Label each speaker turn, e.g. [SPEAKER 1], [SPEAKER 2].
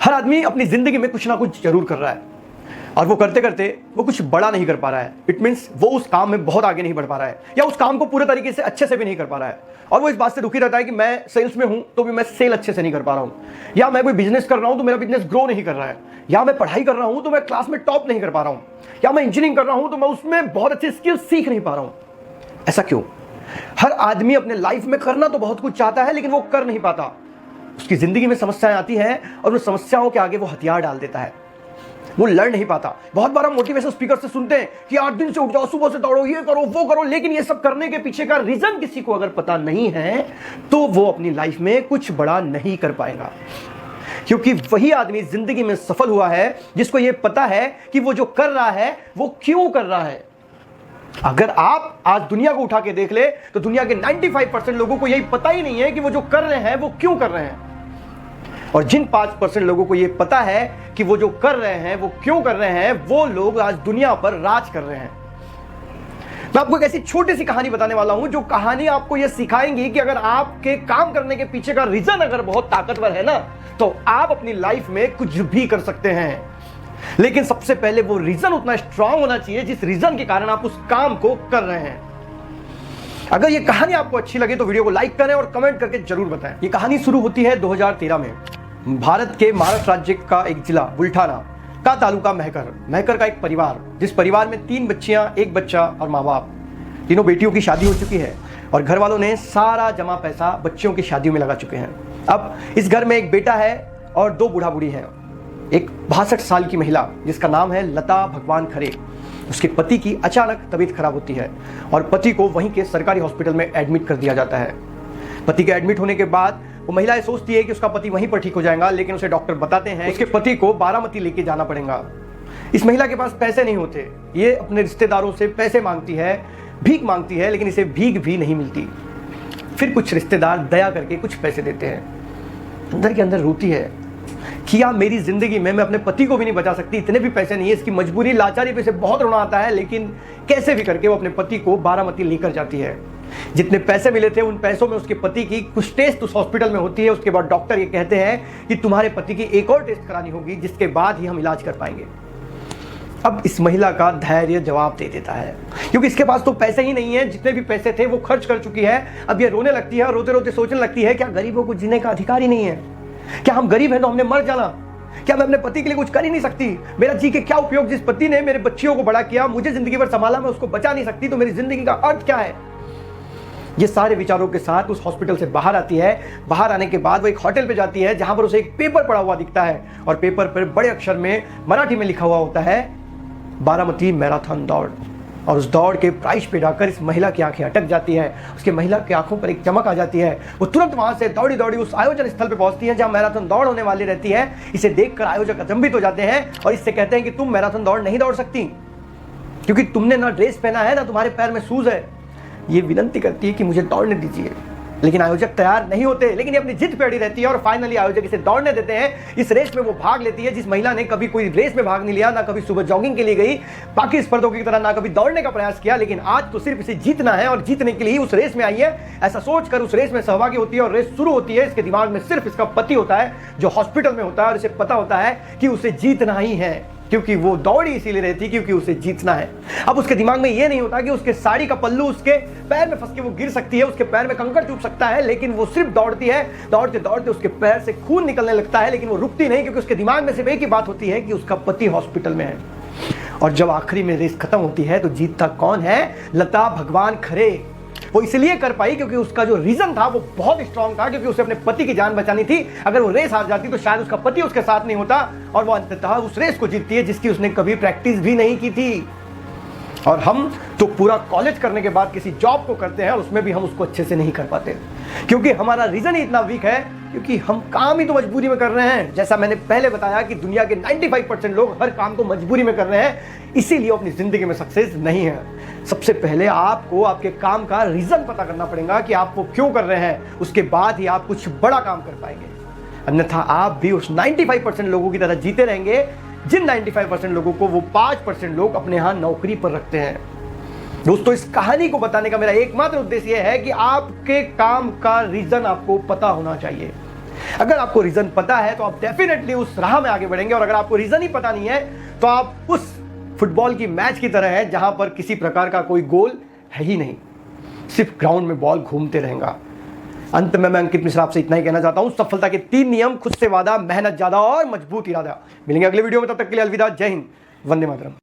[SPEAKER 1] हर आदमी अपनी जिंदगी में कुछ ना कुछ जरूर कर रहा है और वो करते करते वो कुछ बड़ा नहीं कर पा रहा है। इट मीन्स वो उस काम में बहुत आगे नहीं बढ़ पा रहा है या उस काम को पूरे तरीके से अच्छे से भी नहीं कर पा रहा है और वो इस बात से दुखी रहता है कि मैं सेल्स में हूं तो भी मैं सेल अच्छे से नहीं कर पा रहा हूं, या मैं कोई बिजनेस कर रहा हूं तो मेरा बिजनेस ग्रो नहीं कर रहा है, या मैं पढ़ाई कर रहा हूं तो मैं क्लास में टॉप नहीं कर पा रहा हूं, या मैं इंजीनियरिंग कर रहा हूं तो मैं उसमें बहुत अच्छे स्किल सीख नहीं पा रहा हूं। ऐसा क्यों? हर आदमी अपने लाइफ में करना तो बहुत कुछ चाहता है लेकिन वो कर नहीं पाता। उसकी जिंदगी में समस्याएं आती हैं और उन समस्याओं के आगे वो हथियार डाल देता है, वो लड़ नहीं पाता। बहुत बार हम मोटिवेशन स्पीकर से सुनते हैं कि 8 दिन से उठ जाओ, सुबह से दौड़ो, ये करो वो करो, लेकिन ये सब करने के पीछे का रीजन किसी को अगर पता नहीं है तो वो अपनी लाइफ में कुछ बड़ा नहीं कर पाएगा। क्योंकि वही आदमी जिंदगी में सफल हुआ है जिसको ये पता है कि वो जो कर रहा है वो क्यों कर रहा है। अगर आप आज दुनिया को उठा के देख ले तो दुनिया के 95% लोगों को यही पता ही नहीं है कि वो जो कर रहे हैं वो क्यों कर रहे हैं, और जिन 5% लोगों को यह पता है कि वो जो कर रहे हैं वो क्यों कर रहे हैं, वो लोग आज दुनिया पर राज कर रहे हैं। मैं आपको एक ऐसी छोटी सी कहानी बताने वाला हूं जो कहानी आपको यह सिखाएंगी कि अगर आपके काम करने के पीछे का रीजन अगर बहुत ताकतवर है ना तो आप अपनी लाइफ में कुछ भी कर सकते हैं। लेकिन सबसे पहले वो रीजन उतना स्ट्रांग होना चाहिए जिस रीजन के कारण आप उस काम को कर रहे हैं। अगर ये कहानी आपको अच्छी लगे तो वीडियो को लाइक करें और कमेंट करके जरूर बताएं। ये कहानी शुरू होती है 2013 में। भारत के महाराष्ट्र राज्य का एक जिला बुल्ढाना का तालुका महकर का एक परिवार, जिस परिवार में 3 बच्चियां, 1 बच्चा और माँ बाप, तीनों बेटियों की शादी हो चुकी है और घर वालों ने सारा जमा पैसा बच्चियों की शादियों में लगा चुके हैं। अब इस घर में एक बेटा है और 2 बूढ़ा बूढ़ी हैं। एक 62 साल की महिला जिसका नाम है लता भगवान खरे, उसके पति की अचानक तबीयत खराब होती है और पति को वहीं के सरकारी हॉस्पिटल में एडमिट कर दिया जाता है। पति के एडमिट होने के बाद वो महिला सोचती है कि उसका पति वहीं पर ठीक हो जाएगा, लेकिन उसे डॉक्टर बताते हैं उसके पति को बारामती लेके जाना पड़ेगा। इस महिला के पास पैसे नहीं होते, ये अपने रिश्तेदारों से पैसे मांगती है, भीख मांगती है, लेकिन इसे भीख भी नहीं मिलती। फिर कुछ रिश्तेदार दया करके कुछ पैसे देते हैं। अंदर के अंदर रोती है कि यार मेरी जिंदगी में मैं अपने पति को भी नहीं बचा सकती, इतने भी पैसे नहीं है। इसकी मजबूरी, लाचारी पे से बहुत रोना आता है, लेकिन कैसे भी करके वो अपने पति को बारामती लेकर जाती है। जितने पैसे मिले थे उन पैसों में उसके पति की कुछ टेस्ट उस हॉस्पिटल में होती है। उसके बाद डॉक्टर ये कहते हैं कि तुम्हारे पति की एक और टेस्ट करानी होगी जिसके बाद ही हम इलाज कर पाएंगे। अब इस महिला का धैर्य जवाब दे देता है, क्योंकि इसके पास तो पैसे ही नहीं है, जितने भी पैसे थे वो खर्च कर चुकी है। अब ये रोने लगती है और रोते रोते सोचने लगती है क्या गरीबों को जीने का अधिकार ही नहीं है? क्या हम गरीब हैं तो हमने मर जाना? क्या मैं अपने पति के लिए कुछ कर ही नहीं सकती? मेरा जी के क्या उपयोग? जिस पति ने मेरे बच्चियों को बड़ा किया, मुझे जिंदगी भर संभाला, मैं उसको बचा नहीं सकती तो मेरी जिंदगी का अर्थ क्या है? ये सारे विचारों के साथ उस हॉस्पिटल से बाहर आती है। बाहर आने के बाद वो एक होटल पे जाती है जहां पर उसे एक पेपर पड़ा हुआ दिखता है और पेपर पर बड़े अक्षर में मराठी में लिखा हुआ होता है बारामती मैराथन दौड़। और उस दौड़ के प्राइस पे जाकर इस महिला की आंखें अटक जाती है, उसके महिला की आंखों पर एक चमक आ जाती है। वो तुरंत वहां से दौड़ी दौड़ी उस आयोजन स्थल पे पहुंचती है जहां मैराथन दौड़ होने वाली रहती है। इसे देखकर आयोजक अचंभित हो जाते हैं और इससे कहते हैं कि तुम मैराथन दौड़ नहीं दौड़ सकती क्योंकि तुमने ना ड्रेस पहना है ना तुम्हारे पैर में शूज है। ये विनती करती है कि मुझे दौड़ने दीजिए, लेकिन आयोजक तैयार नहीं होते, लेकिन ये अपनी जिद पे अड़ी रहती है और फाइनली आयोजक इसे दौड़ने देते हैं। इस रेस में वो भाग लेती है जिस महिला ने कभी कोई रेस में भाग नहीं लिया, ना कभी सुबह जॉगिंग के लिए गई, बाकी स्पर्धकों की तरह ना कभी दौड़ने का प्रयास किया, लेकिन आज तो सिर्फ इसे जीतना है और जीतने के लिए उस रेस में आई है। ऐसा सोचकर उस रेस में सहभागी होती है और रेस शुरू होती है। इसके दिमाग में सिर्फ इसका पति होता है जो हॉस्पिटल में होता है और इसे पता होता है कि उसे जीतना ही है, क्योंकि वो दौड़ी इसीलिए रहती क्योंकि उसे जीतना है। अब उसके दिमाग में ये नहीं होता कि उसके साड़ी का पल्लू उसके पैर में फंस के वो गिर सकती है, उसके पैर में कंकड़ चुभ सकता है, लेकिन वो सिर्फ दौड़ती है। दौड़ते दौड़ते उसके पैर से खून निकलने लगता है, लेकिन वो रुकती नहीं क्योंकि उसके दिमाग में सिर्फ एक ही बात होती है कि उसका पति हॉस्पिटल में है। और जब आखिरी में रेस खत्म होती है तो जीतता कौन है? लता भगवान खरे। वो इसलिए कर पाई क्योंकि उसका जो रीजन था वो बहुत स्ट्रांग था, क्योंकि उसे अपने पति की जान बचानी थी। अगर वो रेस हार जाती तो शायद उसका पति उसके साथ नहीं होता और वो अंततः उस रेस को जीतती है जिसकी उसने कभी प्रैक्टिस भी नहीं की थी। और हम तो पूरा कॉलेज करने के बाद किसी जॉब को करते हैं और उसमें भी हम उसको अच्छे से नहीं कर पाते क्योंकि हमारा रीजन ही इतना वीक है, क्योंकि हम काम ही तो मजबूरी में कर रहे हैं। जैसा मैंने पहले बताया कि दुनिया के 95% लोग हर काम को मजबूरी में कर रहे हैं, इसीलिए अपनी जिंदगी में सक्सेस नहीं है। सबसे पहले आपको आपके काम का रीजन पता करना पड़ेगा कि आप वो क्यों कर रहे हैं, उसके बाद ही आप कुछ बड़ा काम कर पाएंगे। अन्यथा आप भी उस 95% लोगों की तरह जीते रहेंगे जिन 95% लोगों को वो 5% लोग अपने यहां नौकरी पर रखते हैं। दोस्तों, इस कहानी को बताने का मेरा एकमात्र उद्देश्य यह है कि आपके काम का रीजन आपको पता होना चाहिए। अगर आपको रीजन पता है तो आप डेफिनेटली उस राह में आगे बढ़ेंगे, और अगर आपको रीजन ही पता नहीं है तो आप उस फुटबॉल की मैच की तरह है जहां पर किसी प्रकार का कोई गोल है ही नहीं, सिर्फ ग्राउंड में बॉल घूमते रहेगा। अंत में मैं अंकित मिश्रा आपसे इतना ही कहना चाहता हूं, सफलता के 3 नियम: खुद से वादा, मेहनत ज्यादा और मजबूत इरादा। मिलेंगे अगले वीडियो में, तब तक के लिए अलविदा। जय हिंद, वंदे मातरम।